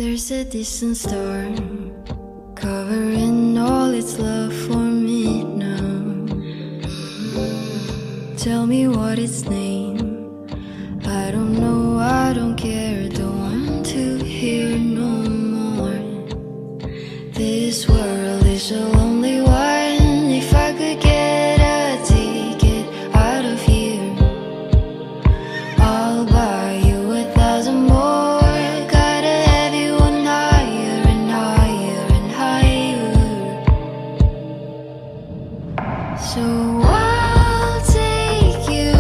There's a distant star covering all its love for me now. Tell me what its name. I don't know, I don't care, don't want to hear no more. This world is a lonely one. If I could get a ticket out of here, I'll buy you 1,000 more. Gotta have you on higher and higher and higher. So I'll take you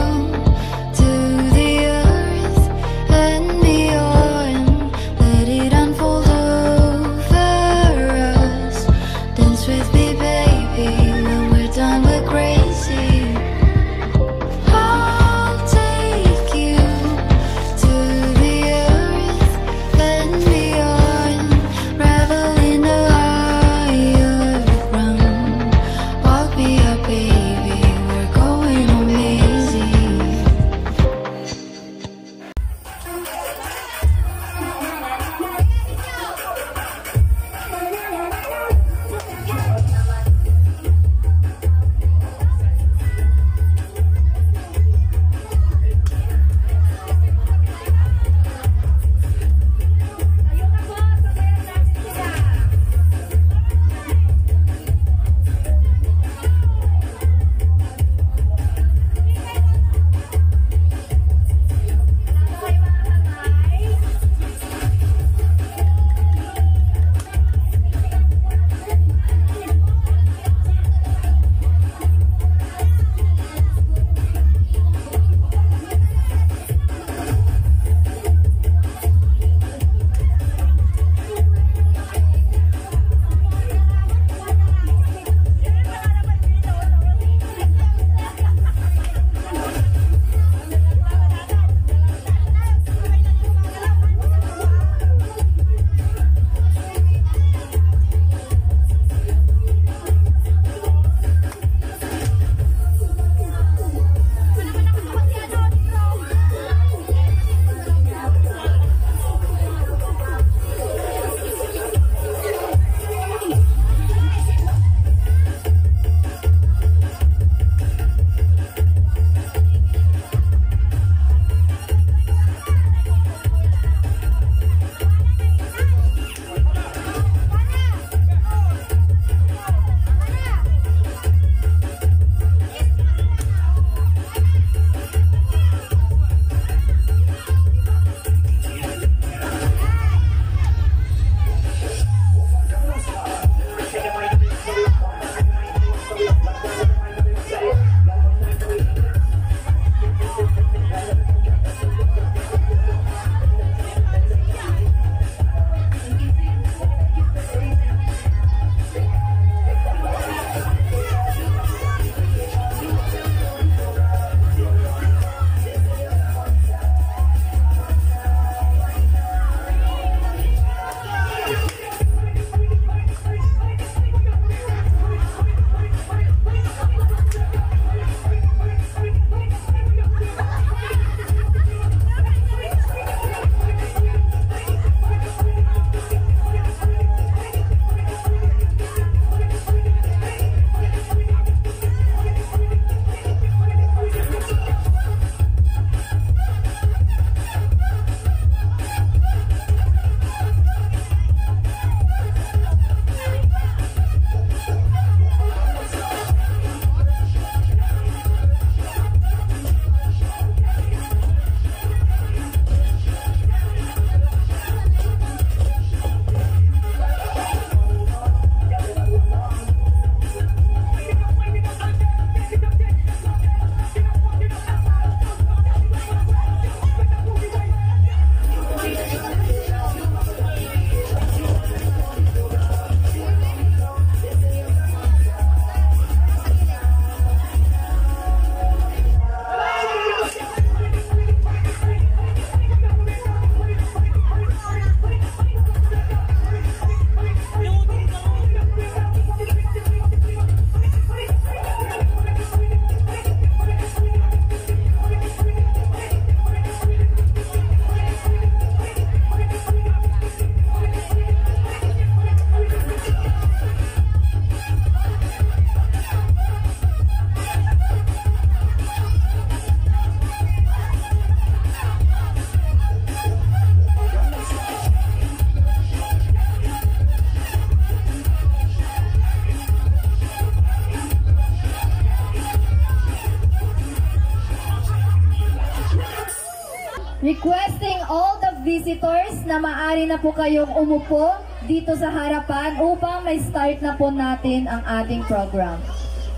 asking all the visitors na maaari na po kayong umupo dito sa harapan upang may start na po natin ang ating program.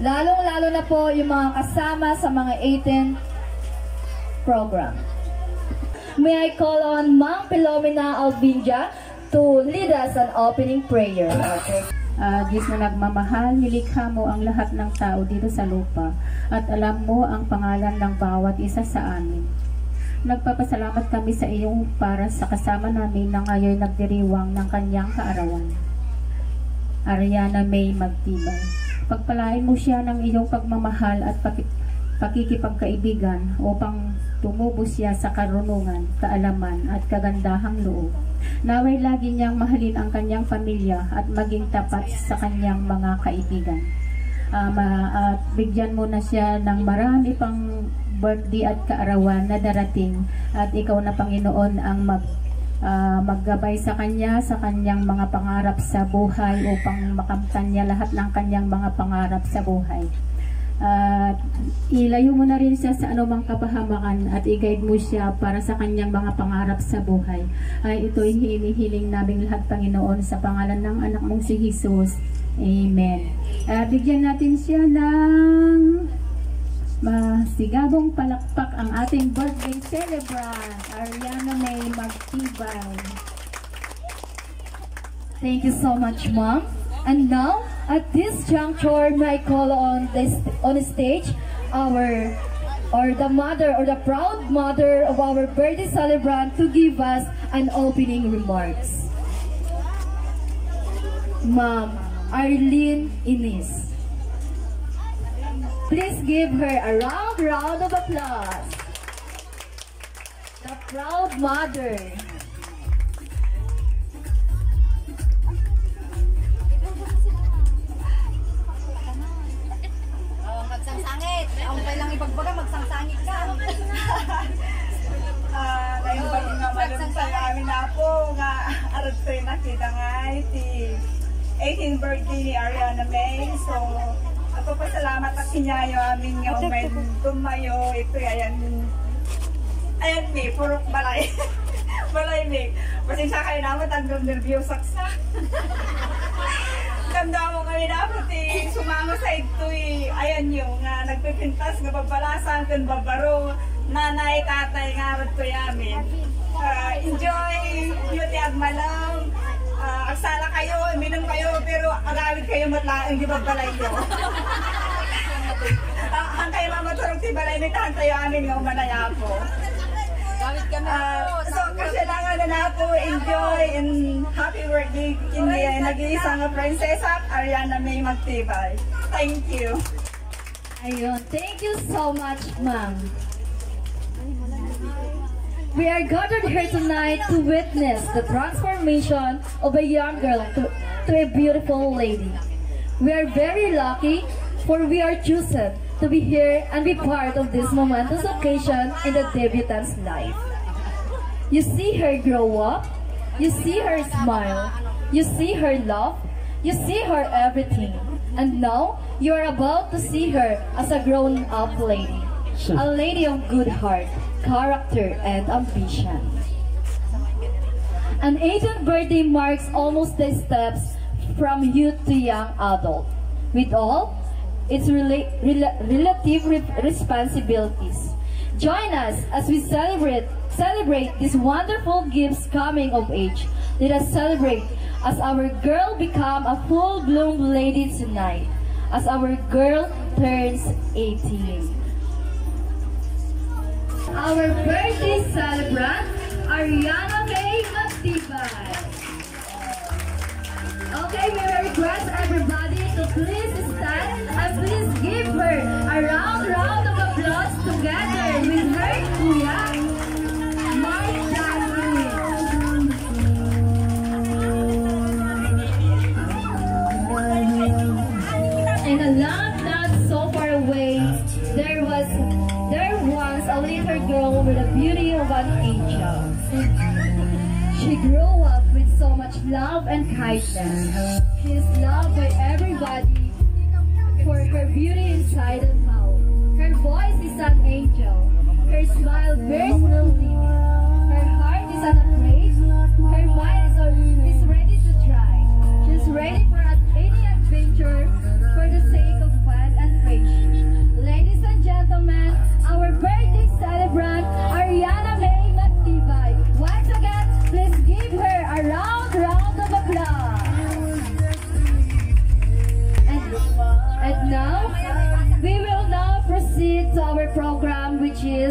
Lalong-lalo na po yung mga kasama sa mga 18th program. May I call on Ma'am Philomena Albinja to lead us an opening prayer. Diyos na nagmamahal, nilikha mo ang lahat ng tao dito sa lupa at alam mo ang pangalan ng bawat isa sa amin. Nagpapasalamat kami sa iyong para sa kasama namin na ngayon nagdiriwang ng kanyang kaarawan. Ariana May Magtibay. Pagpalain mo siya ng iyong pagmamahal at pakikipagkaibigan upang tumubo siya sa karunungan, kaalaman at kagandahang loob. Naway lagi niyang mahalin ang kanyang pamilya at maging tapat sa kanyang mga kaibigan. At bigyan mo na siya ng marami pang birthday at kaarawan na darating at ikaw na Panginoon ang maggabay sa kanyang mga pangarap sa buhay upang makamtan niya lahat ng kanyang mga pangarap sa buhay. Ilayo mo na rin siya sa anumang kapahamakan at i-guide mo siya para sa kanyang mga pangarap sa buhay. Ito'y hinihiling naming lahat, Panginoon, sa pangalan ng anak mong si Jesus. Amen. Bigyan natin siya ng masigabong palakpak ang ating birthday celebrant, Ariana May Magtibay. Thank you so much, Mom. And now, at this juncture, may I call on the stage the mother or the proud mother of our birthday celebrant to give us an opening remarks. Ma'am Arlene Ines. Please give her a round of applause. The proud mother. Magsangsangit. Ang lang ipagbaga, magsangsangit ka. Ngayon ba nga malumpay amin na po nga arad ko yung nakita nga iti 18th birthday ni Ariana May. So, ako pa salamat at hinyayo amin nga may tumayo. Ito ayan may purok balay. Balay may. Pasensya kayo naman tandong nervyos saksa. Tanda mo kami na puti, sumama sa ito ayan yung nagpipintas nga babalasan kung babaro, nanay, tatay, nga rad ko yamin. Enjoy, beauty agmalang, agsala kayo, minum kayo, pero agawid kayo matlaang di babalay nyo. Ang kayo mamaturog ti balay, may tahan tayo amin nga umanaya po. So, kailangan na nato enjoy and happy birthday in the nag-iisang prinsesa Ariana May Magtibay. Thank you. Ayun, thank you so much, Ma'am. We are gathered here tonight to witness the transformation of a young girl to a beautiful lady. We are very lucky, for we are chosen to be here and be part of this momentous occasion in the debutant's life. You see her grow up, you see her smile, you see her love, you see her everything. And now, you are about to see her as a grown-up lady. A lady of good heart, character, and ambition. An 18th birthday marks almost the steps from youth to young adult, with all its relative responsibilities. Join us as we celebrate this wonderful gift's coming of age. Let us celebrate as our girl become a full-bloom lady tonight, as our girl turns 18. Our birthday celebrant, Ariana May Magtibay. Okay, we will request everybody to please stand and please give her a round of applause together with her kuya, Mark Danny. In a land not so far away, there was once a little girl with the beauty of an angel. She grew up with so much love and kindness. She is loved by everybody for her beauty inside and out. Her voice is an angel. Her smile bears no limit. Her heart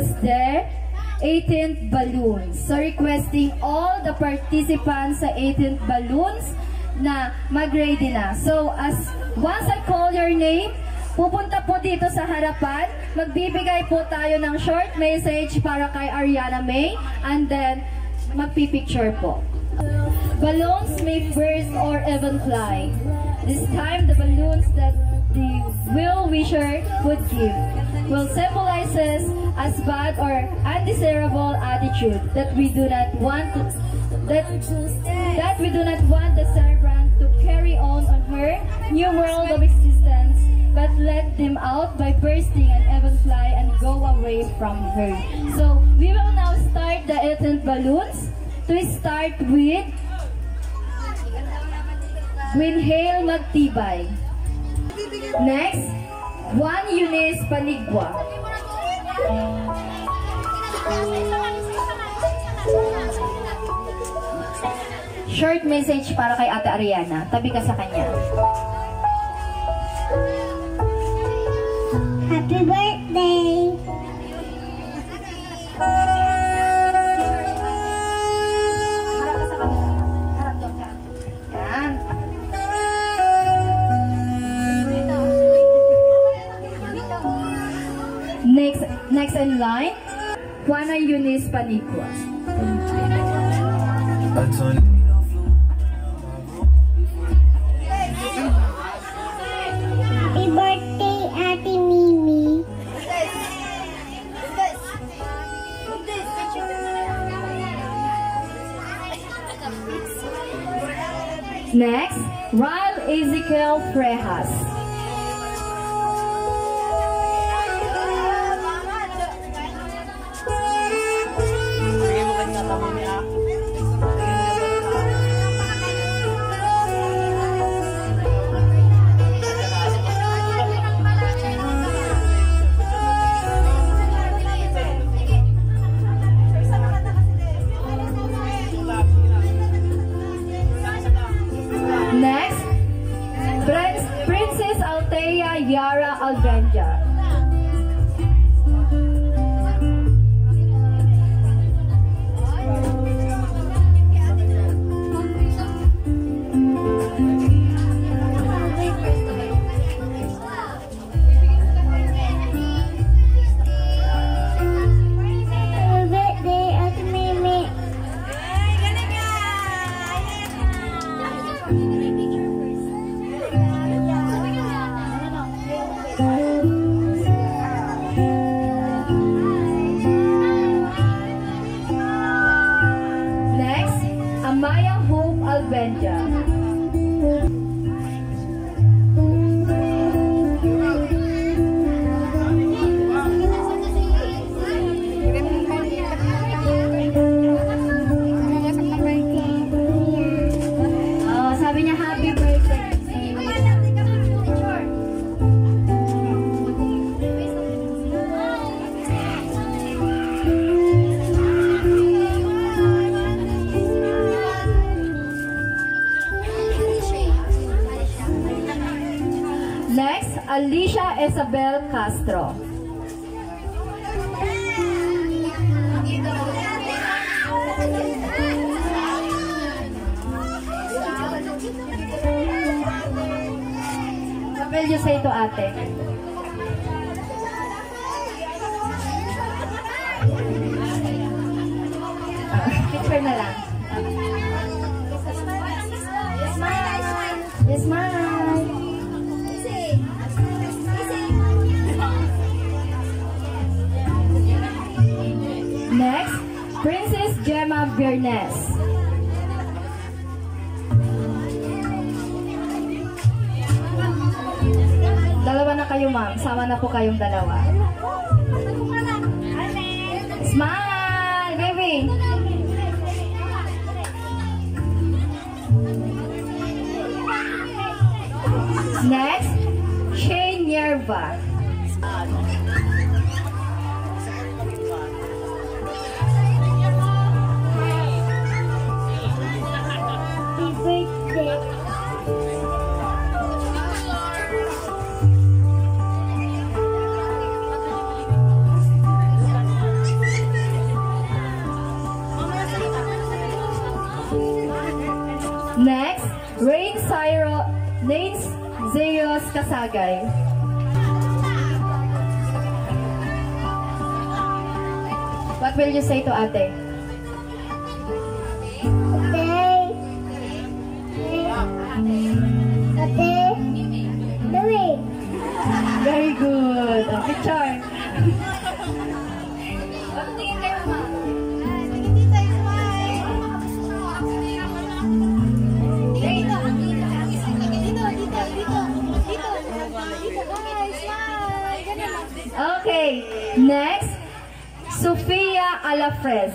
was their 18th balloons. So requesting all the participants sa 18th balloons na mag-ready na. So once I call your name, pupunta po dito sa harapan, magbibigay po tayo ng short message para kay Ariana May, and then magpipicture po. Balloons may burst or even fly. This time, the balloons that the well-wisher would give will symbolizes as bad or undesirable attitude that we do not want that we do not want the servant to carry on her new world of existence, but let them out by bursting and even fly and go away from her. So we will now start the 18th balloons. To start with Winhale Magtibay. Next, Juan Eunice Panigua. Short message para kay Ate Ariana. Tabi ka sa kanya. Happy birthday! Yan. Next in line, Juana Eunice Panigua. Happy birthday, Ate Mimi! Next, Ryle Ezekiel Frejas. Next, Princess Althea Yara Albenja. Happy birthday, Ate Mimi! Next, Amaya Hope Albenja. Oh, sabi niya happy birthday. Next, Alicia Isabel Castro. What will you say to ate? Picture na lang. Yes, ma'am. Next, Princess Gemma Bernes. Dalawa na kayo, ma'am. Sama na po kayong dalawa. Smile, baby! Next, Shane Yerba. Happy birthday! Next, Rain Zeros Kasagay. What will you say to ate? Ate, Louie. Very good. Picture. Okay, next, Sofia Alafres.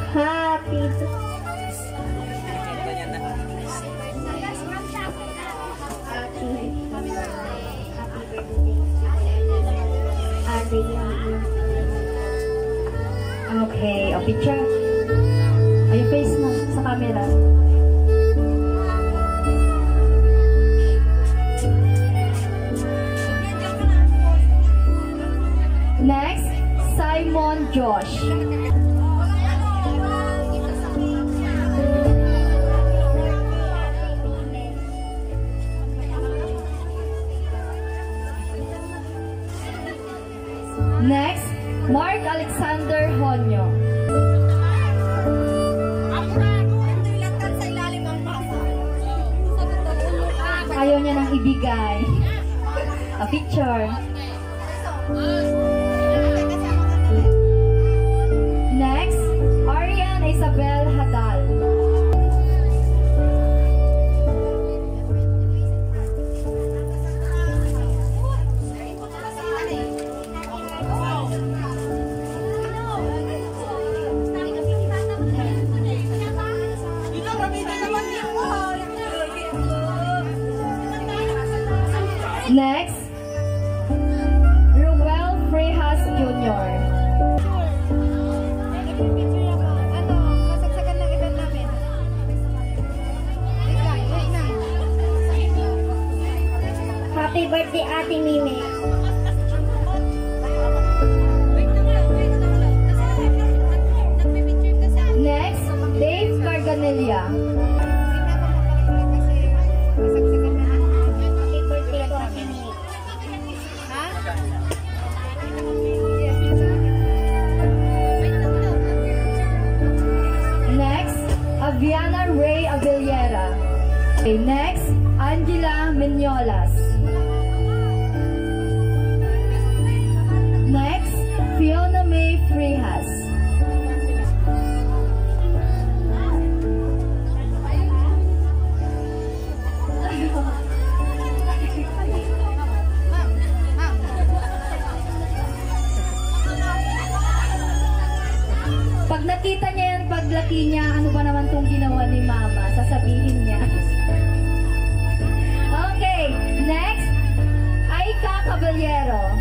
Happy. Okay, a picture. Ay, face mo sa camera. Next, Simon Josh. Next, Mark Alexander Honyo. Ayaw niya nang ibigay. A picture. Next, Arian Isabel Hadal. Next, Ruel Frejas Jr. Happy birthday, Ate Mimi. Next, Dave Carganilla. Happy birthday to Ate Mimi. Next, Aviana Ray Avillera. Okay, next, Angela Mignolas. Next, Fiona May Frejas. Pag nakita niya yan, paglaki niya, ano ba naman tong ginawa ni Mama, sasabihin niya. Okay, next, Aika Caballero.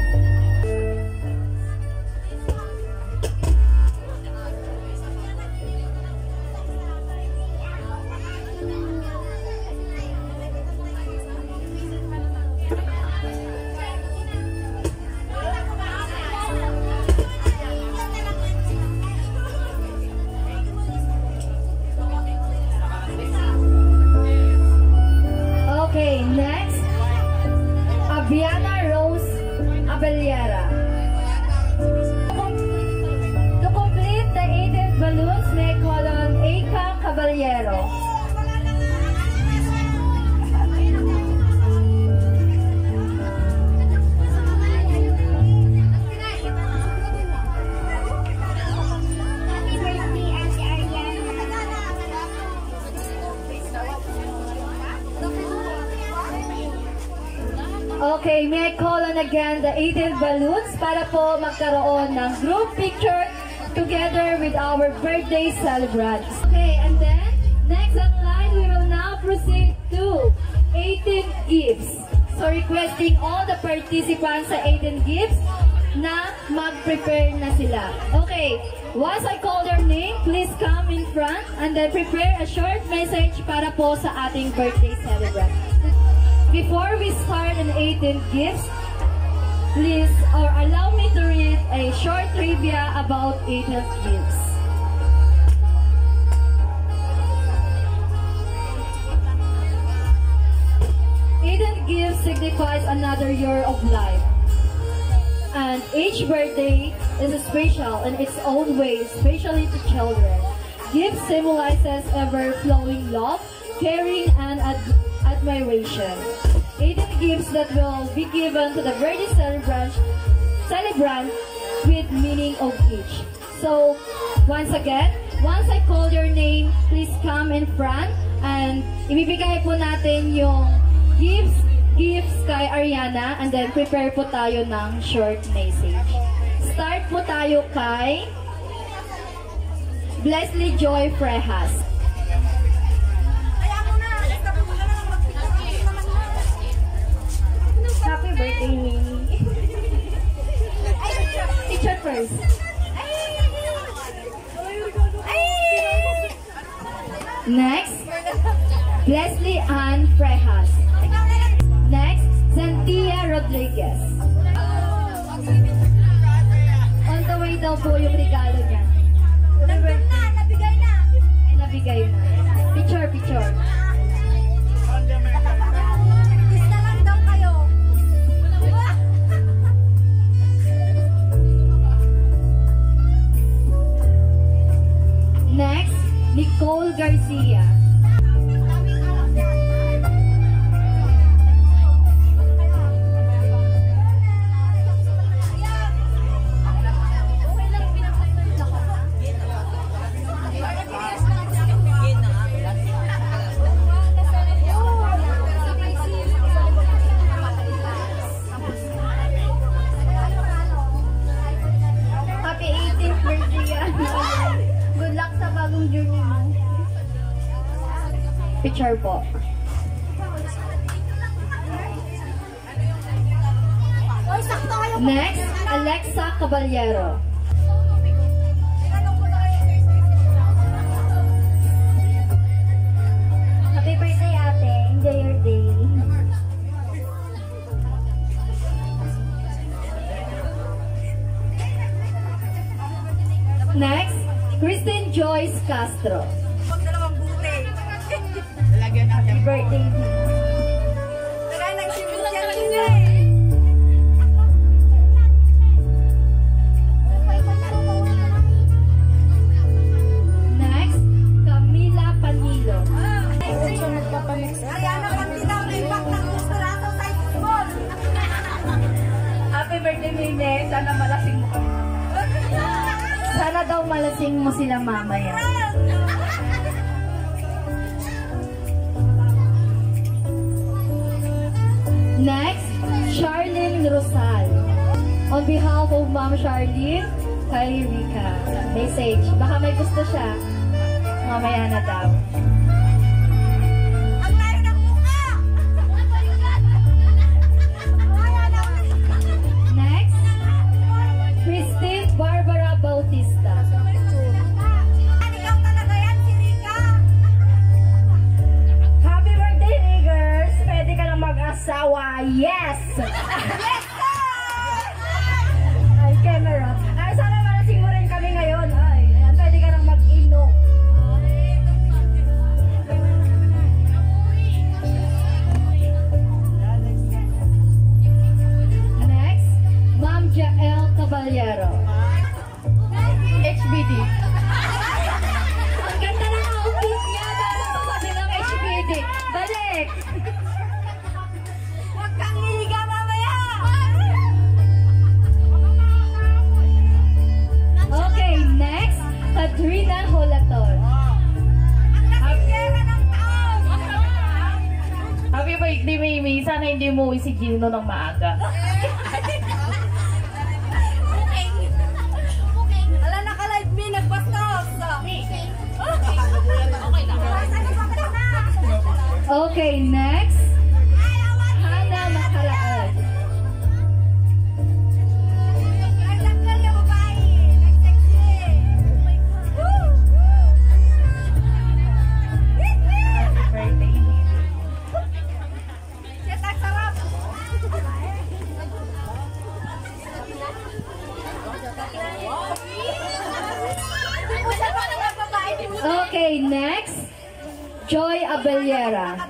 Okay, next, Aviana Rose Abellera. To complete the 18th balloons, may colon Aika Caballero. Happy birthday, Ate Ariana. Okay, may I call on again the 18 balloons para po magkaroon ng group picture together with our birthday celebrants. Okay, and then, next on line, we will now proceed to 18 gifts. So, requesting all the participants sa 18 gifts na mag-prepare na sila. Okay, once I call their name, please come in front. front and then prepare a short message para po sa ating birthday celebrant. Before we start an 18 gifts, please or allow me to read a short trivia about 18 gifts. Eden Gifts signifies another year of life. And each birthday is special in its own way, especially to children. Gift symbolizes ever-flowing love, caring, and admiration. Eden gifts that will be given to the birthday celebrant with meaning of each. So, once again, once I call your name, please come in front and ibibigay po natin yung gifts kay Ariana and then prepare po tayo ng short message. Start po tayo kay Blesly Joy Frehas. Happy birthday, Mimi. Teacher first. Next, Blesly Ann Frehas. Next, Zantia Rodriguez. On the way daw po yung regalo niya. Nandun na, nabigay na. Ay, nabigay na. Picture. Kiss na lang daw kayo. Next, Nicole Garcia. Happy 18th birthday, Good luck sa bagong journey mo. Picture po. Oy, sakto kayo. Next, Alexa Caballero. Happy birthday, ate. Enjoy your day. Next, Christine Joyce Castro. Huwag dalawang buti. Happy birthday, Mimi. Lagay ng sibuk yan. Next, Camila Panilo. Ariana, panti daw na impact ng Gustorato sa school. Happy birthday, Mimi. Sana malasing mo kami. Sana daw malasing mo sila mamaya. Next, Charlene Rosal. On behalf of Ma'am Charlene, kay Rika. Message. Baka may gusto siya. Mamaya na daw. Ang layo ng mukha. Next, Christine Barbara Bautista. Ikaw talaga yan, si Rika. Happy birthday, Niggers! Pwede ka na mag-asawa. Yes! Yes, sir! Ay, camera. Ay, sana malasing mo rin kami ngayon. Ay, ayan, pwede ka nang mag-inom. Next, Ma'am Jael Caballero. HBD. Ang ganda ng outfit niya. Dahil sa sabi ng HBD. Balik! Huwag kang hihiga mamaya. Okay, next, Katrina Holaton. Ang nakikera ng taon. Happy birthday, Mimi. Sana hindi mo uwi si Gino ng maaga. Ala, naka-live me, nagbastos. Okay, next, Hannah Macaraan. Nagtanggal yung babae. Nag-sexy. Okay, next, Joy Abellera.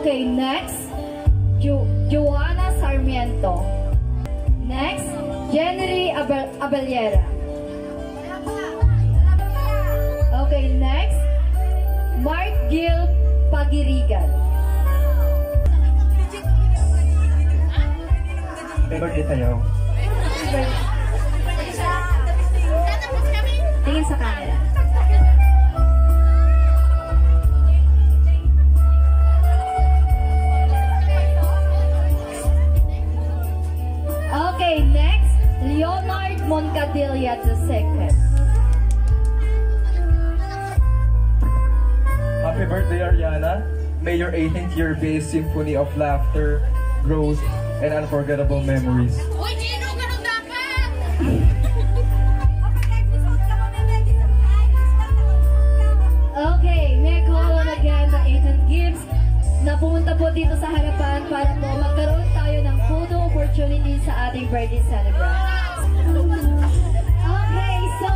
Okay, next, Joanna Sarmiento. Next, Jenny Abellera. Okay, next, Mark Gil Pagirigan. Birthday tayo. Tingin sa camera. Okay, next, Leonard Moncadilla II. Happy birthday, Ariana. May your 18th year be a symphony of laughter, growth, and unforgettable memories. Uy, Gino, ganun dapat! Okay, may I call on again the 18 Gibbs na pumunta po dito sa harapan para po magkaroon tayo ng photo opportunity sa ating birthday celebrant. Okay, so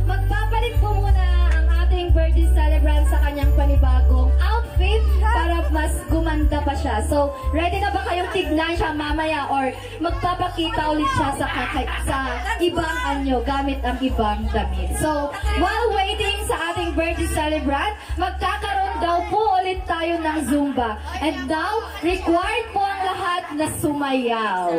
magpapalit po muna ang ating birthday celebrant sa kanyang panibagong outfit para mas gumanda pa siya. So, ready na ba kayong tignan siya mamaya or magpapakita ulit siya sa ibang anyo gamit ang ibang damit? So, while waiting sa ating birthday celebrant, magkakaroon daw po ulit tayo ng Zumba. And now, required po ang lahat na sumayaw.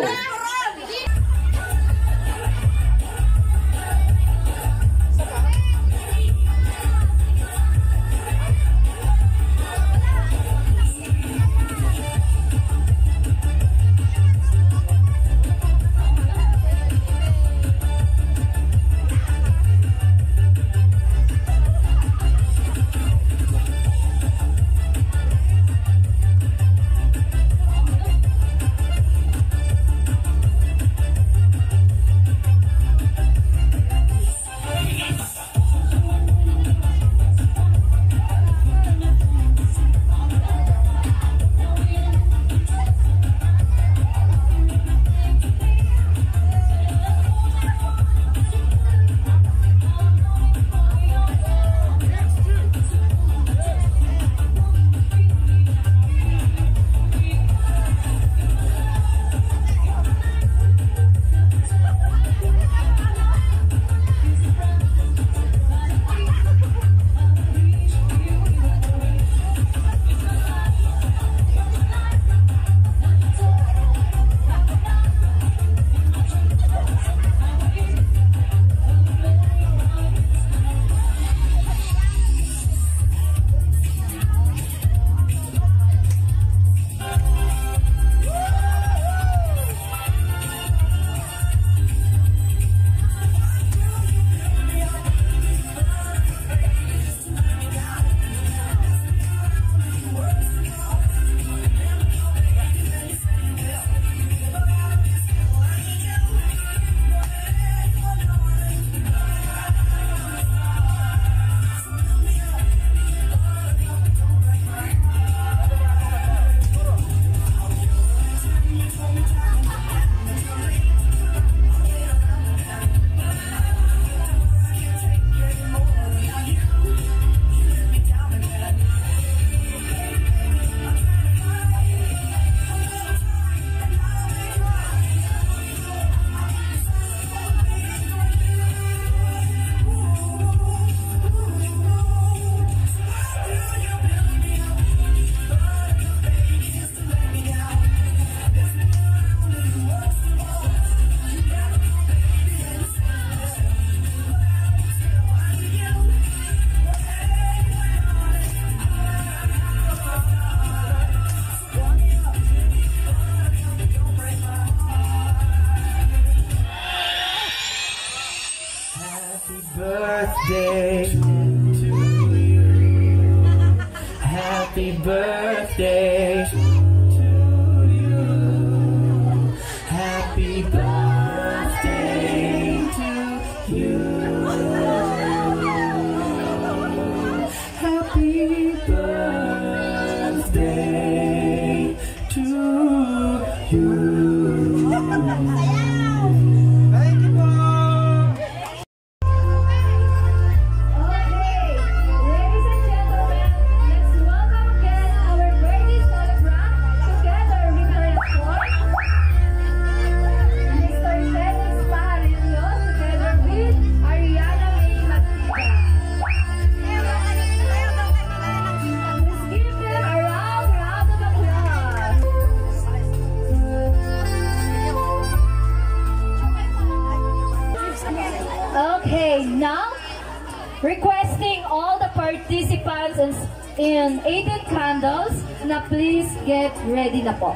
stands in 18 candles na please get ready na po.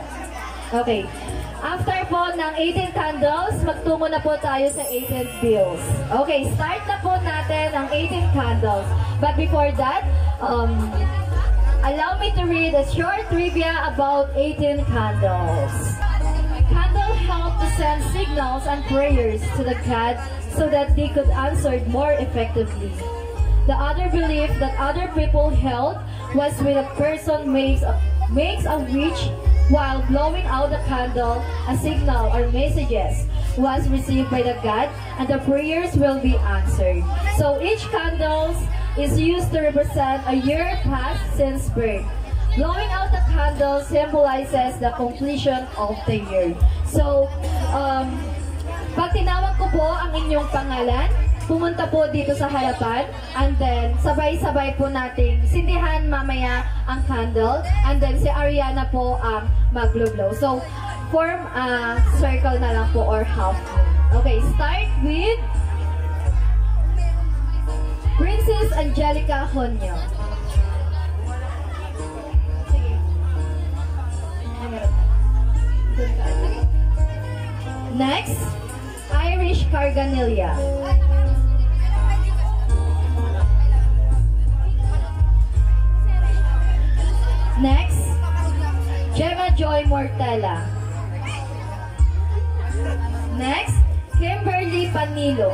Okay. After po ng 18 candles, magtungo na po tayo sa 18 bills. Okay, start na po natin ang 18 candles. But before that, allow me to read a short trivia about 18 candles. Candles help to send signals and prayers to the gods so that they could answer more effectively. The other belief that other people held was when a person makes a wish while blowing out the candle, a signal or messages was received by the god and the prayers will be answered. So each candle is used to represent a year past since birth. Blowing out the candle symbolizes the completion of the year. So, pag tinawag ko po ang inyong pangalan, pumunta po dito sa harapan, and then sabay-sabay po nating sindihan mamaya ang candle, and then si Ariana po ang mag-blow. So, form a circle na lang po or half moon. Okay, start with Princess Angelica Honyo. Next, Irish Carganilla. Next, Gemma Joy Mortella. Next, Kimberly Panilo.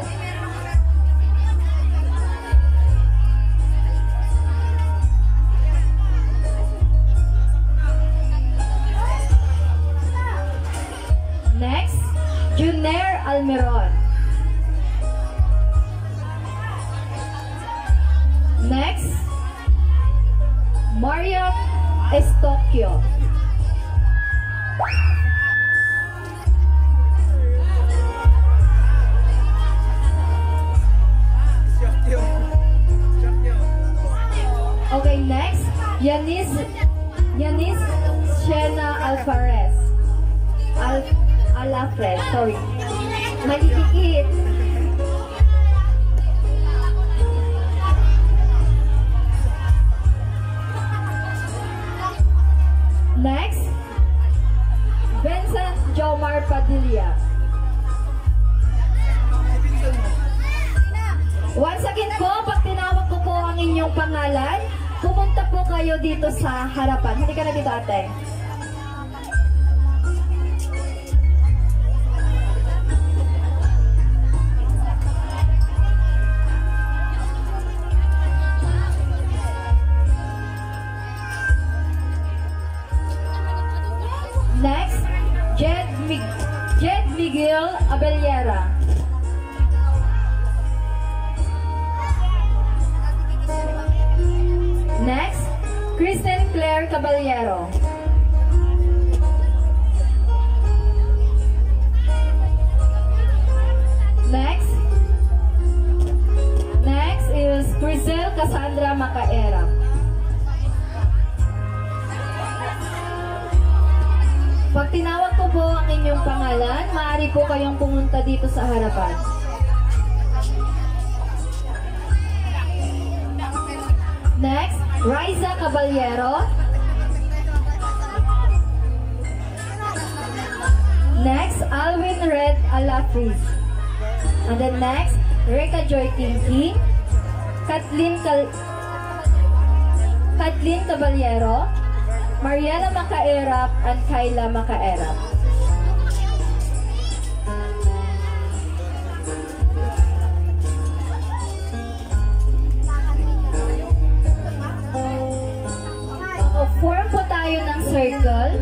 Next, Junair Almiron. Next, Mariam Estokyo. Okay, next, Yanis Shena Alvarez. Alafres, sorry. Maliliit. Next, Vincent Jomar Padilla. Once again po, pag tinawag ko po ang inyong pangalan, pumunta po kayo dito sa harapan. Hindi ka na dito, ate. Next, Jed Miguel Abellera. Next, Kristen Claire Caballero. Next is Crisel Cassandra Macaera. Pag tinawag ko po ang inyong pangalan, maaari po kayong pumunta dito sa harapan. Next, Riza Caballero. Next, Alwin Red Alafriz. And then next, Reka Joy Kinky, Kathleen Caballero, Mariana Macaerap, and Kayla Macaerap. Form po tayo ng circle.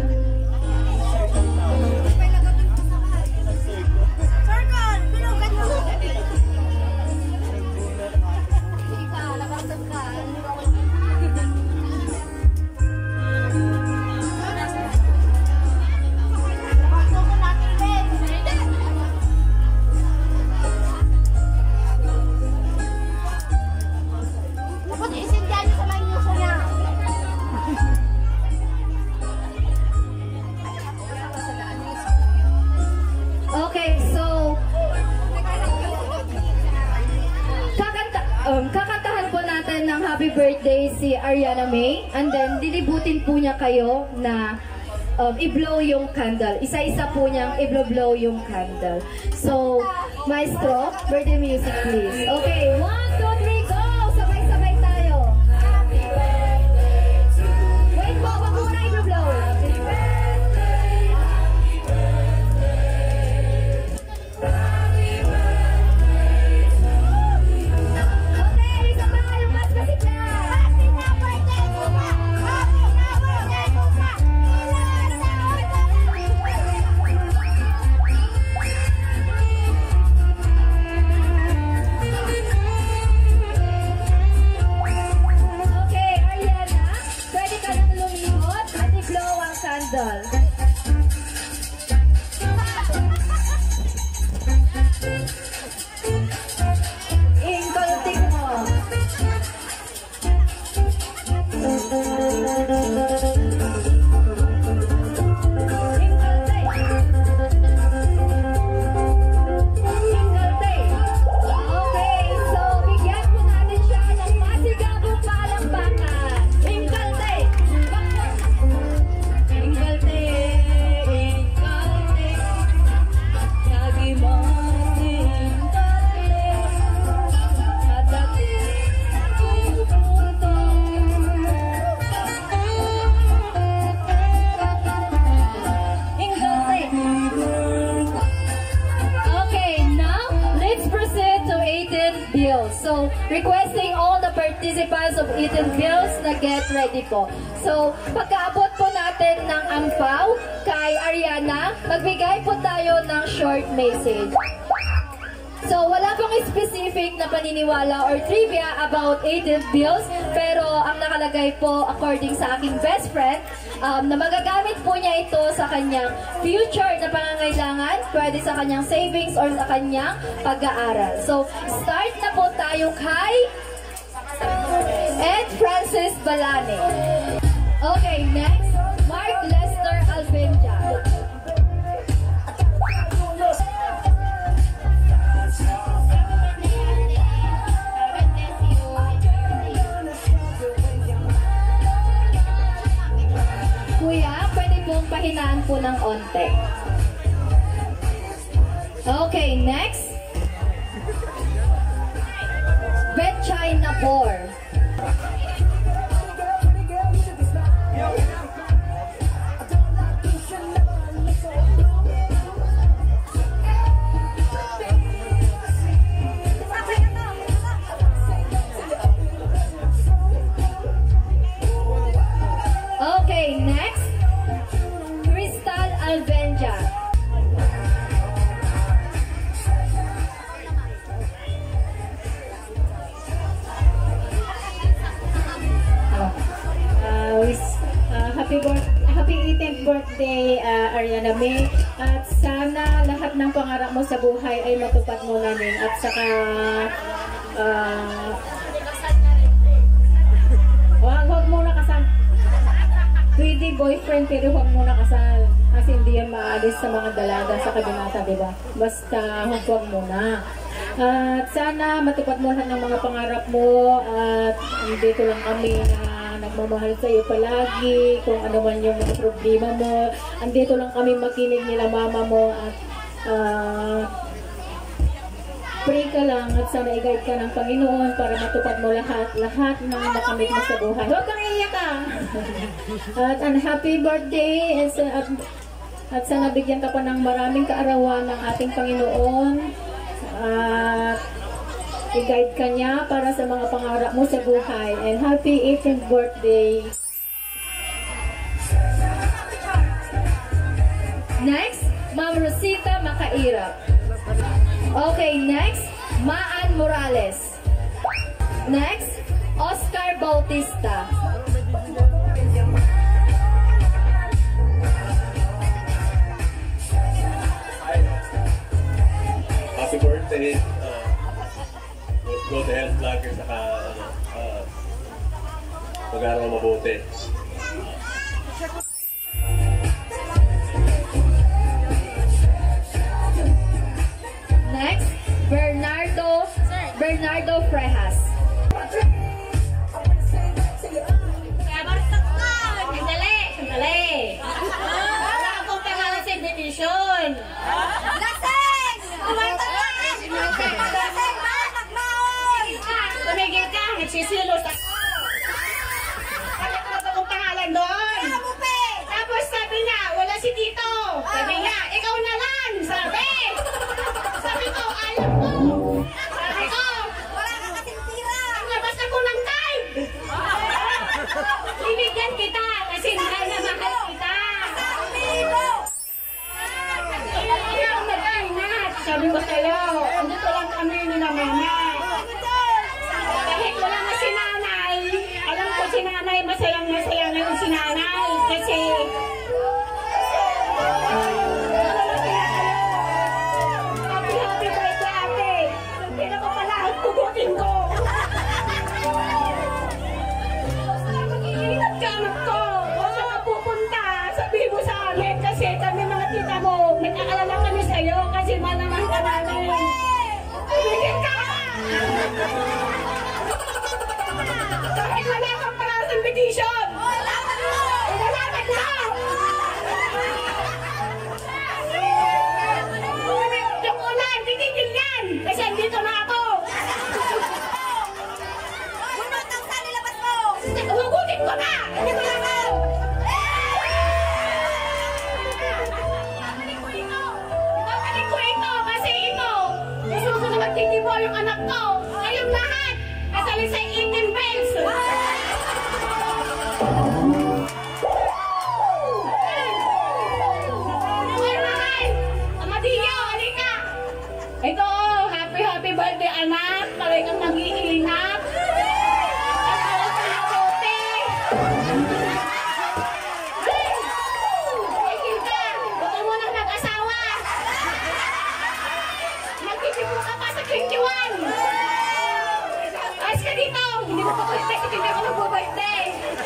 si Ariana May, and then lilibutin po niya kayo na i-blow yung candle. Isa-isa po niyang i-blow yung candle. So, Maestro, birthday music please. Okay, 1, 2, 3, go! Sabay-sabay tayo. Wait po, wag muna i-blow. So, requesting all the participants of Eaten Bills na get ready po. So, pagkaabot po natin ng ampaw kay Ariana, magbigay po tayo ng short message. So, wala pong specific na paniniwala or trivia about Eaten Bills, pero ang nakalagay po according sa aking best friend, na magagamit po niya ito sa kanyang future na pangangailangan, pwede sa kanyang savings or sa kanyang pag-aaral. So, start na po tayo kay Ed Francis Balane. Okay, next, Mark Lester Albenja. Kuya, pwede pong pahinaan po ng onte. Okay, next. Betchay Nabor. Okay, next. Crystal Albenja. Happy 18th birthday, Ariana May. At sana lahat ng pangarap mo sa buhay ay matupad mo namin. At saka huwag muna kasal. Pwede boyfriend pero huwag muna kasal. Kasi hindi yan maalis sa mga dalaga sa kabinata, diba? Basta huwag muna. At sana matupad mo lahat ng mga pangarap mo. At dito lang kami na nagmamahal sa iyo palagi, kung ano man yung mga problema mo. Andito lang kami makinig nila mama mo at pray ka lang at sana i-guide ka ng Panginoon para matupad mo lahat ng makamit mo sa buhay. Huwag kang iiyak ka! At happy birthday at sana bigyan ka pa ng maraming kaarawan ng ating Panginoon at i-guide ka niya para sa mga pangarap mo sa buhay. And happy 18th birthday! Next, Ma'am Rosita Makairap. Okay, next, Maan Morales. Next, Oscar Bautista. Happy birthday! Go to health vlogger saka mag-aaral mabuti. Next, Bernardo Frejas. mama. Kahit wala na si nanay, alam ko si nanay, masayang ngayon si nanay. Kasi, happy birthday ate. Hindi na ko pala, tugutin ko. Mag-iingat ka anak ko. Kung saan ka pupunta, sabihin mo sa amin. Kasi kami mga tita mo, nag-aalala kami sa'yo kasi manamang ka namin. Tumigil ka! Kahit wala kang parang invitation! Ilalaman na! Yung ulan, titigil yan! Kasi andito na ako! Bunot ang sali labas mo! Hugutin ko na! Andito na ako! Babalik ko ito kasi ito gusto na magtitibo yung anak ko. Kayong lahat kasali sa 18 bells. Amadillo, halika! Ito, happy birthday anak. Talagang mag-iingat. Hindi mo pa birthday kasi hindi ako nagbo-birthday.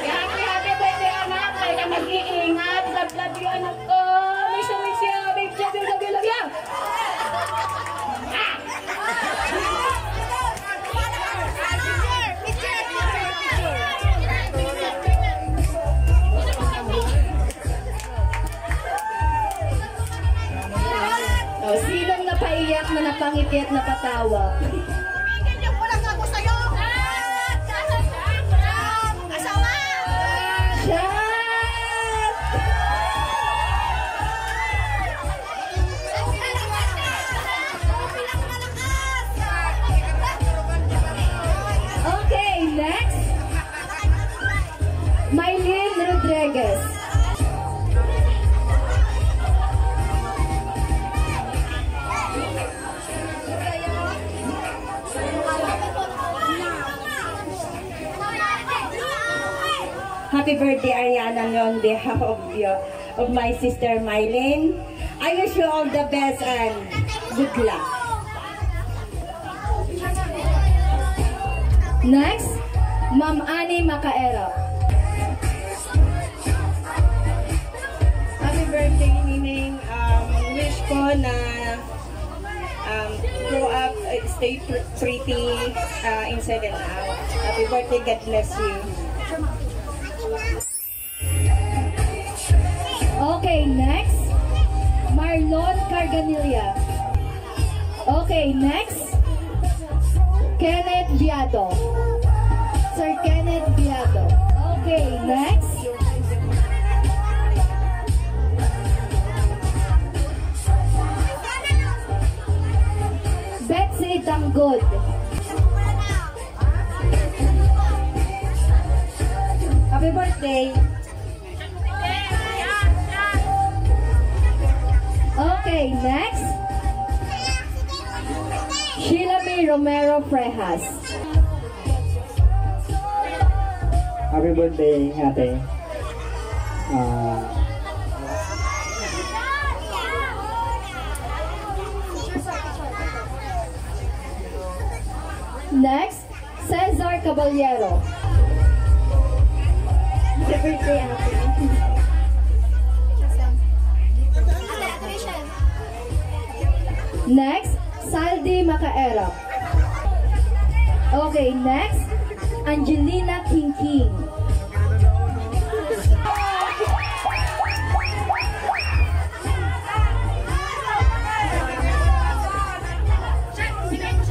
Happy birthday anak. Kaya mag-iingat. Love you anak ko. Miss you. Babe, love you. Sinong napaiyak na napangiti at napatawa? Okay, next. Maylin Rodriguez. Happy birthday, Ariana, on behalf of my sister, Mylene. I wish you all the best and good luck. Next, Ma'am Annie Macaera. Happy birthday, Nining. Wish ko na grow up, stay pretty inside and out. Happy birthday, God bless you. Okay, next, Marlon Carganilla. Okay, next, Kenneth Viado. Sir Kenneth Viado. Okay, next, Betsy Tanggod. Happy birthday. Okay, next, Sheila May Romero Frejas. Happy birthday, ate. Next, Cesar Caballero. Happy birthday, ate. Next, Saldi Macaera. Okay, next, Angelina King.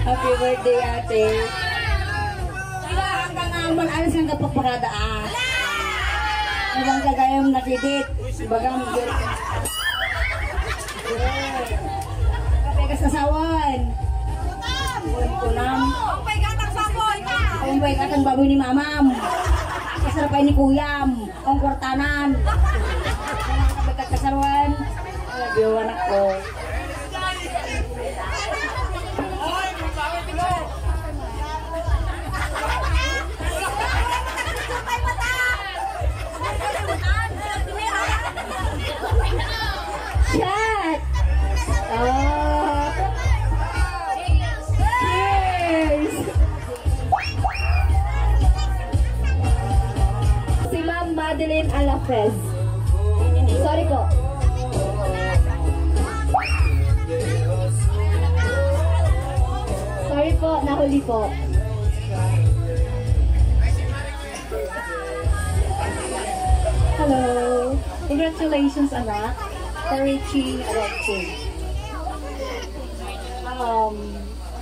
Happy birthday, ate. Hanggang naman alas ng kapagpakada Ibang kagayang nakidit. Bagang kapegas na sawan. Kunam. Umpay gatang baboy ka! Umpay gatang baboy ni mamam. Kasarapay ni kuyam. Ang kwartanan. Kapegas kasaruan. Biyawan ako. Madeline Alafrez. Sorry po. Sorry po, nahuli po. Hello! Congratulations, anak, for reaching adoption.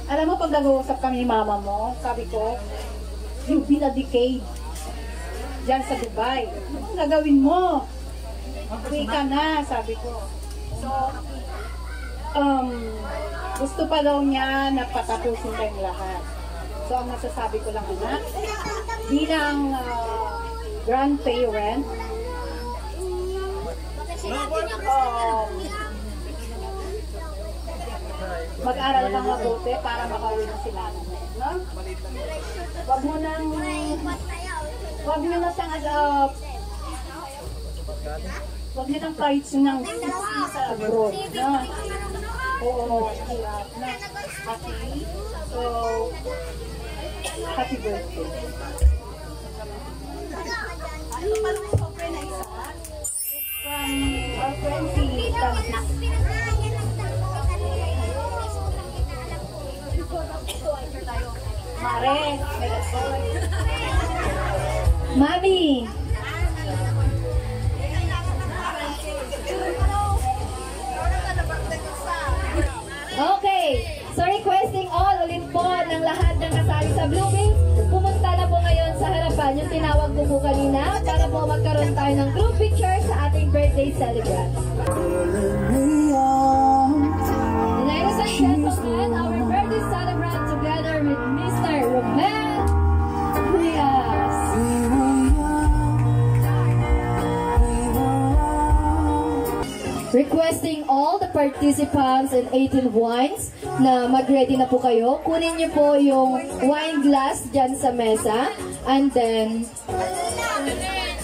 Alam mo, pag nag-uusap kami ni mama mo, sabi ko, you've been a decade dyan sa Dubai. Ano gagawin mo? Uwi ka na, sabi ko. So, gusto pa daw niya na patapusin kayong lahat. So, ang masasabi ko lang, anak, bilang grandparent, mag-aral ka mabuti para makauwi na sila. No? Wag mo nang wag nyo na siyang wag nyo nang kahit ng sa abroad. No? Oo, hirap na. Happy. So, happy birthday. Ano pa lang sa friend na isa? From our friend si Francis. Mare, Mami! Okay, so requesting all ulit po ng lahat ng kasali sa Bloomings, pumunta na po ngayon sa harapan yung tinawag ko po kanina para po magkaroon tayo ng group picture sa ating birthday celebrant. Ladies and gentlemen, our birthday celebrant together with Mr. Romel Rias. Requesting all the participants and 18 wines na mag-ready na po kayo. Kunin niyo po yung wine glass dyan sa mesa. And then,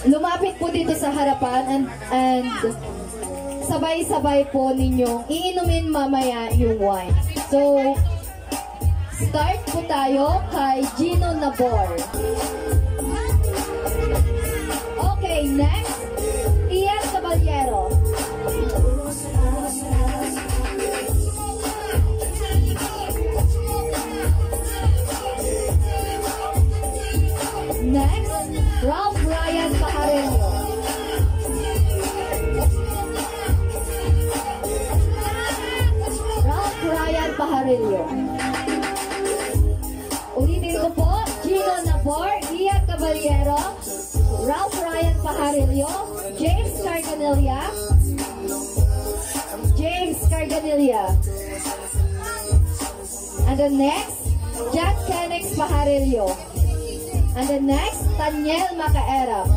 lumapit po dito sa harapan and sabay-sabay po ninyong iinumin mamaya yung wine. So, start po tayo kay Gino Nabor. Okay, next, Ian Caballero. Next, Ralph Ryan Pajarello. Ralph Ryan Pajarello. Ulitin ko po, Gino Nabor, Ian Caballero, Ralph Ryan Pajarello, James Carganilla. And the next, Jack Kennex Pajarello. And the next, Taniel Macaera.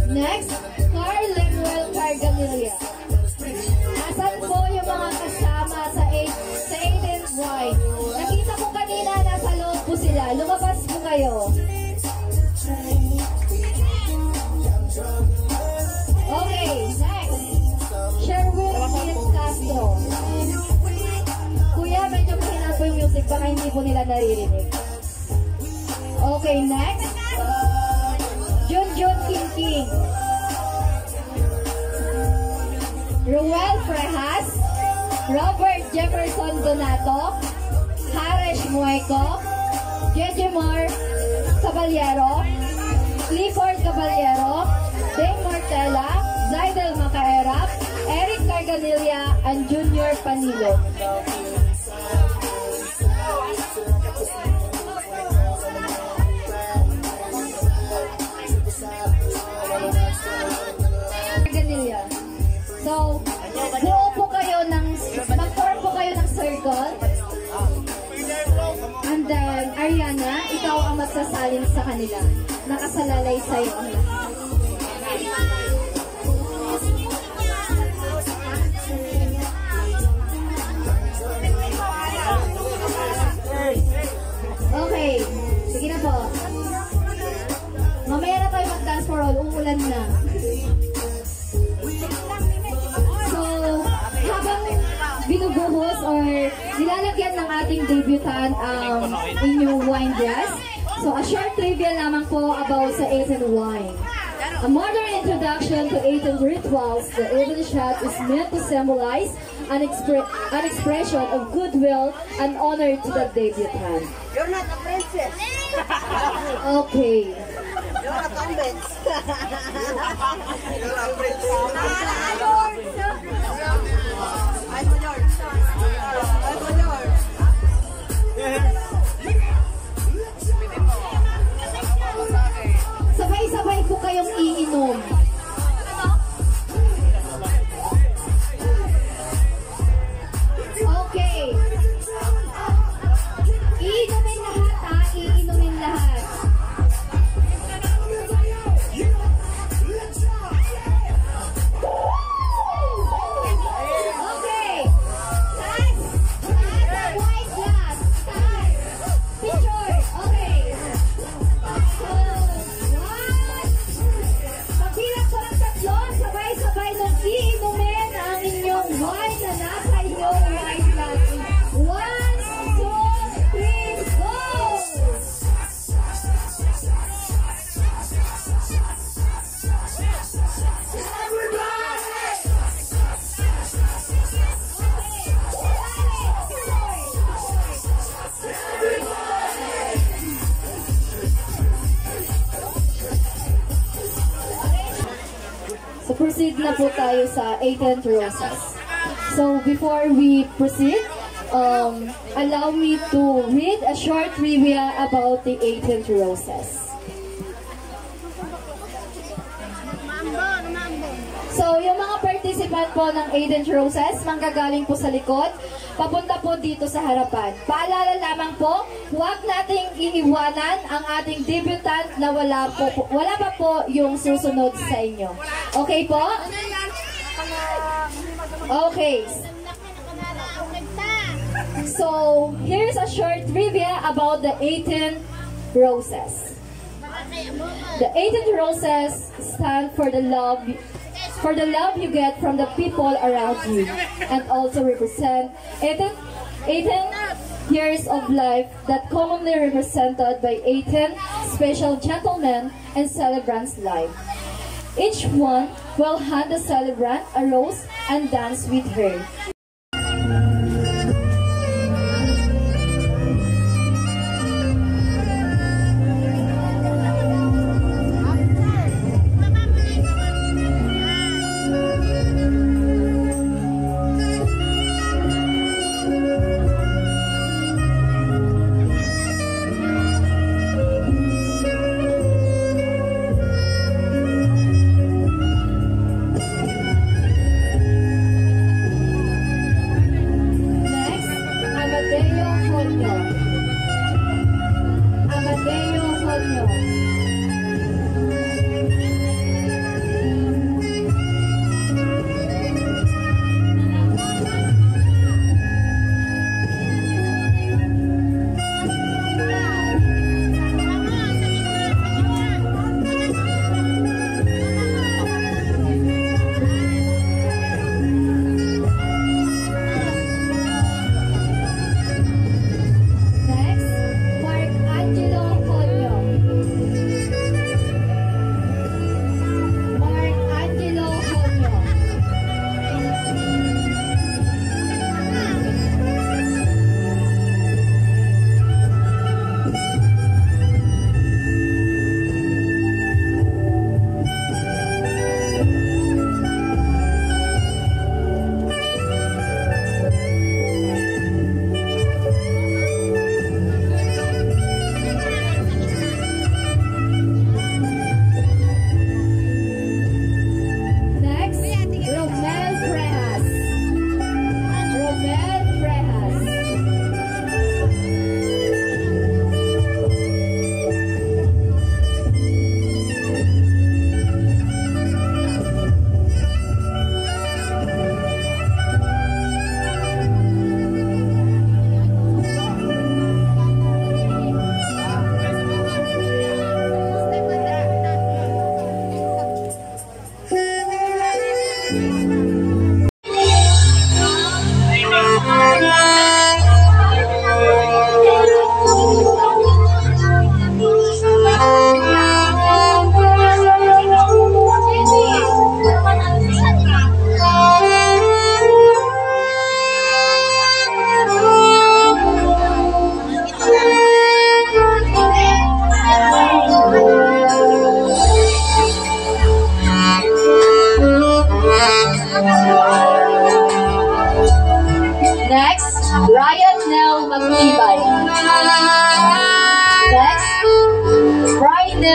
Next, Carl Lemuel Carganilla. Asan po yung mga kasama sa 18th wine? Nakita ko kanina, nasa loob po sila. Lumabas po kayo. Okay, next. Sherwin Diaz Castro. Kuya, medyo mahinaan po yung music. Baka hindi po nila naririnig. Okay, next. Junjun King. Ruel Frejas. Robert Jefferson Donato. Haresh Mueco. Jejimar Caballero. Clifford Caballero. Dave Martella. Zaidel Macaera. Eric Carganilla and Junior Panilo. Carganilla. So, buo po kayo ng, mag-form po kayo ng circle. And then, Ariana, ikaw ang magsasalin sa kanila. Nakasalalay sa'yo ang lahat. Okay, sige na po. Mamaya na tayo mag-dance for all, umulan na. So, habang binubuhos or nilalagyan ng ating ating debutant inyong wine glass. So, a short trivia lamang po about sa Aten wine. A modern introduction to Aten rituals, the Aten shot is meant to symbolize an expression of goodwill and honor to the debutant. You're not a princess. Okay. You're a convent. You're a Sabay-sabay po kayong iinom. Okay. Iinumin lahat ha, iinumin lahat. Okay. Taas. Taas. White glass. Taas. Picture. Okay. So, 1. Pagbilang ko ng 3, sabay-sabay nang iinumin ang inyong wine na nasa inyong wine glass. 1, 2, 3, go! So proceed na po tayo sa 18th roses. So before we proceed, allow me to read a short trivia about the 18th roses. So yung mga participant po ng 18th roses, manggagaling po sa likod, papunta po dito sa harapan. Paalala lamang po, huwag nating iiwanan ang ating debutant na wala pa po yung susunod sa inyo. Okay po? Okay. So, here's a short trivia about the 18 roses. The 18 roses stand for the love you get from the people around you, and also represent 18 years of life that commonly represented by 18 special gentlemen and celebrants' life. Each one will hand the celebrant a rose and dance with her.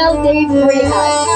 Arnel Dave Bregas.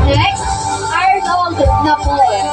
Next, Arnold Napoleon.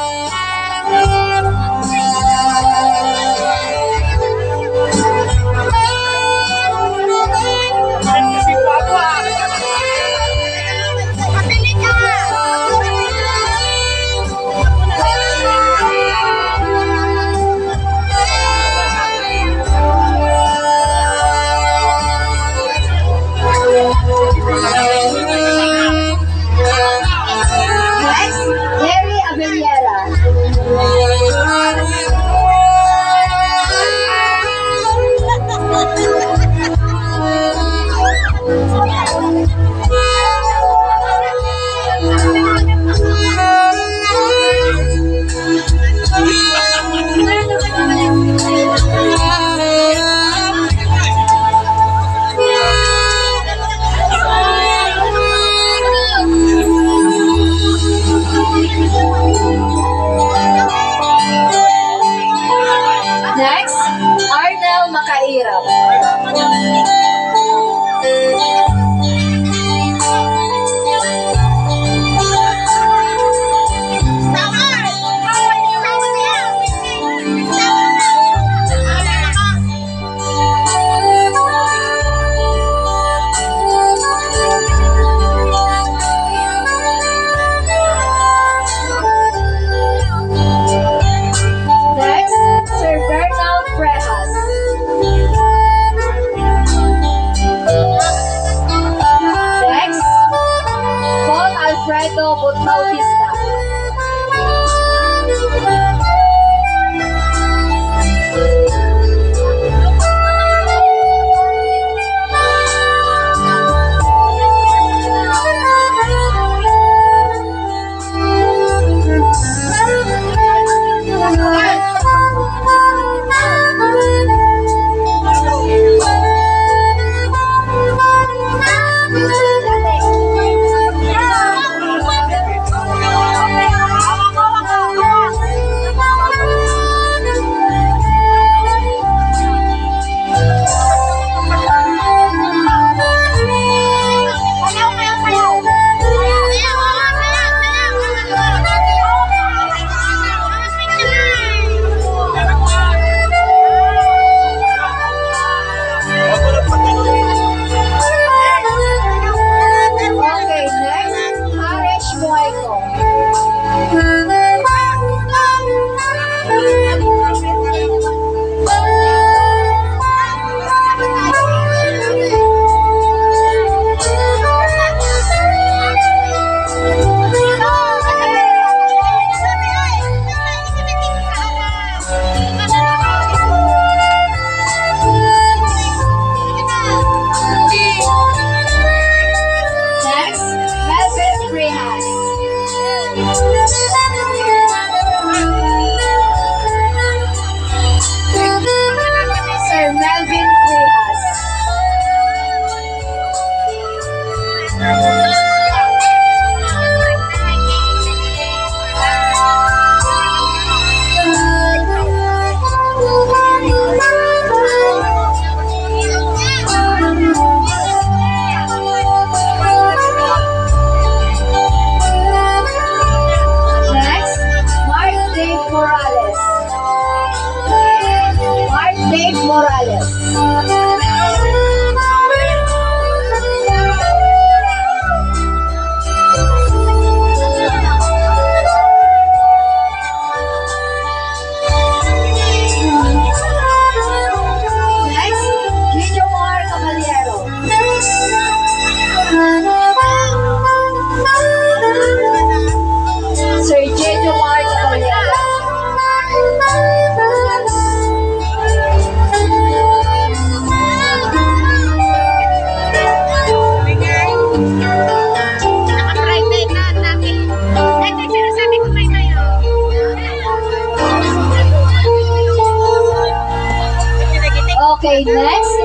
Okay, next,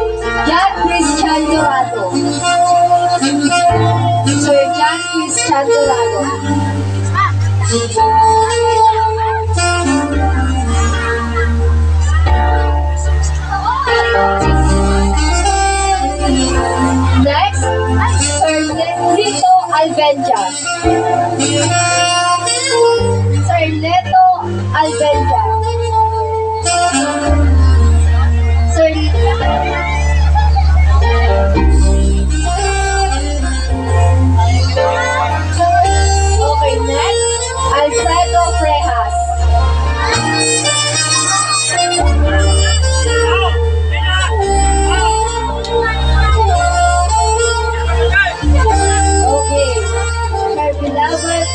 John Christian Dorado. Sir John Christian Dorado. Next, Sir Lito Albenja. Sir Lito Albenja. Sir Okay, next, Alfredo Frejas. Okay, our beloved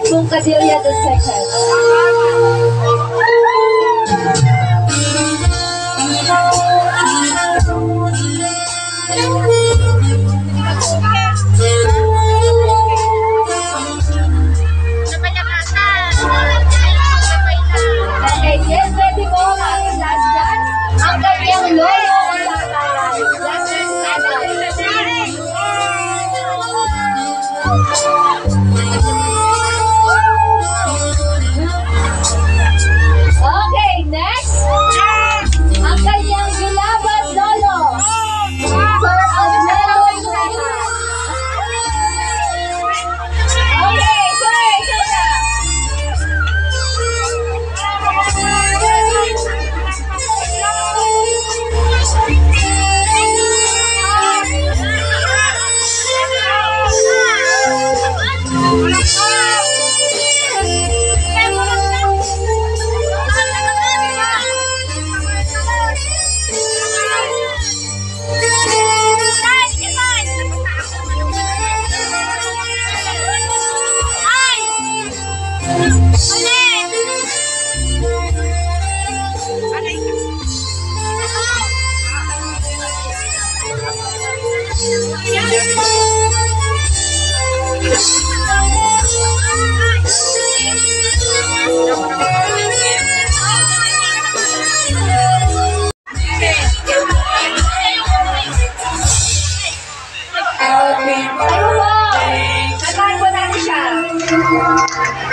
Buncadilla II. Okay, yes, ready po ang aking last dance. Ang kanyang lolo ang lakaran. Last dance Okay, next. Ang kanyang gulabad lolo. Sir Alfredo Frejas. Okay, sir na.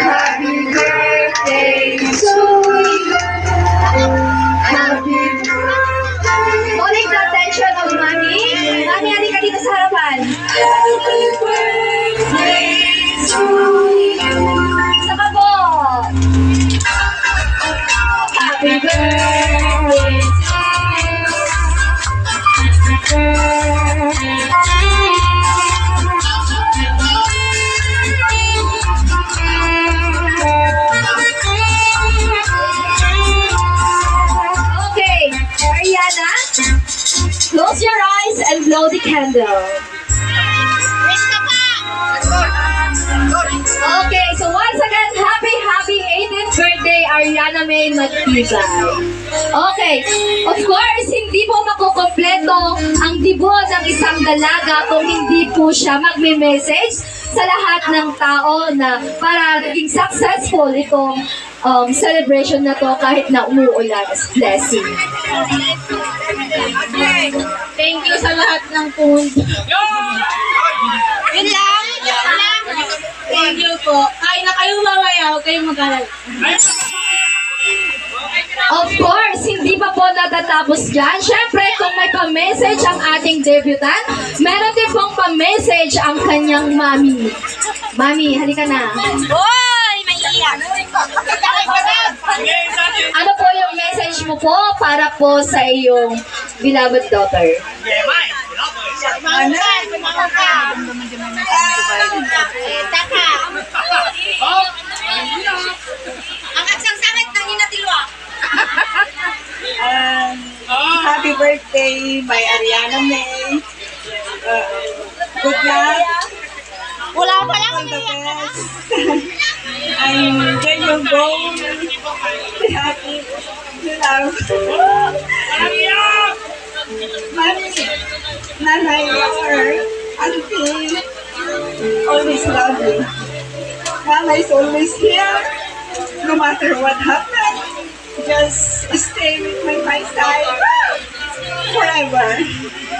Happy birthday to you. Happy birthday. Calling the attention of Mami. Mami, halika dito sa harapan. Happy birthday to you. Saka po. Happy birthday to you. Happy birthday. Close your eyes and blow the candle. Okay, so once again, happy 18th birthday, Ariana May Magtibay. Okay, of course, hindi po makukompleto ang dibo ng isang dalaga kung hindi po siya magme-message sa lahat ng tao na para naging successful itong celebration na to kahit na umuulan. Blessing. Thank you sa lahat ng pumunta. Yun lang. Thank you po. Kain na kayong mamaya, huwag kayong mag-alala. Of course, hindi pa po natatapos dyan. Siyempre, kung may pa-message ang ating debutant, meron din pong pa-message ang kanyang mami. Mami, halika na. Hoy! May iyak! Ano po yung message mo po para po sa iyong beloved daughter? by Ariana May. Good luck. Wala pa lang. All the best. And get your goal. Be happy. Be love. Nanay, auntie, always love you. Mama is always here, no matter what happens. Just stay with my side forever.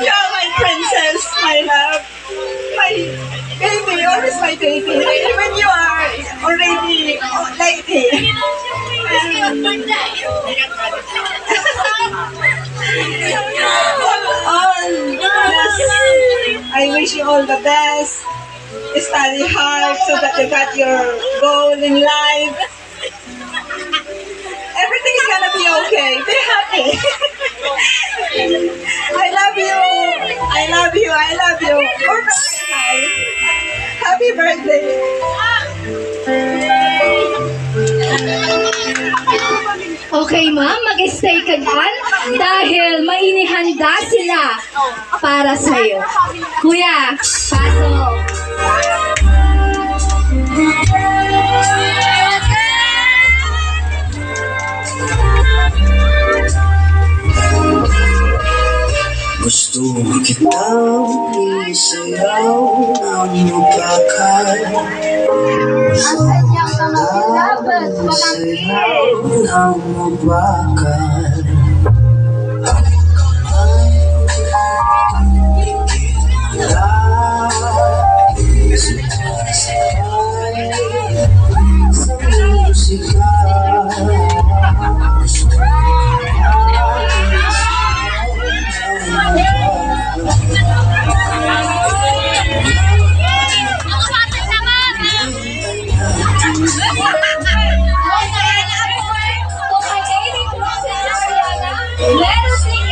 You're my princess, my love, my baby, always my baby. Even you are already lady. I wish you all the best. Study hard so that you got your goal in life. Everything is gonna be okay. Be happy. I love you. I love you. I love you. Happy birthday. Okay ma'am, mag-stay ka dyan dahil mainihanda sila para sa'yo. Kuya, pasok. Gusto kitang isayaw ng mapakal. Asan niyang mga dapat Isayaw ng mapakal. Sa musika. Meron sing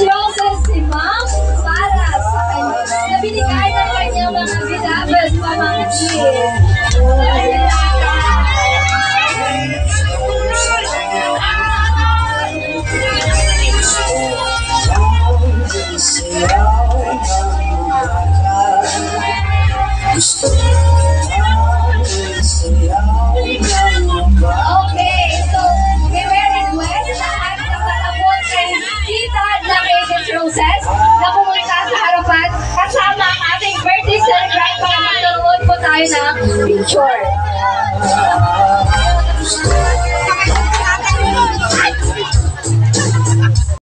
18 roses si ma'am para sa kanya na binigay ng kanyang mga beloved pamangkin. Okay, so we will request na ang naglalabot kay Tita Jacket Roses na pumunta sa harapan kasama ang ating birthday celebrant para magkaroon po tayo ng picture.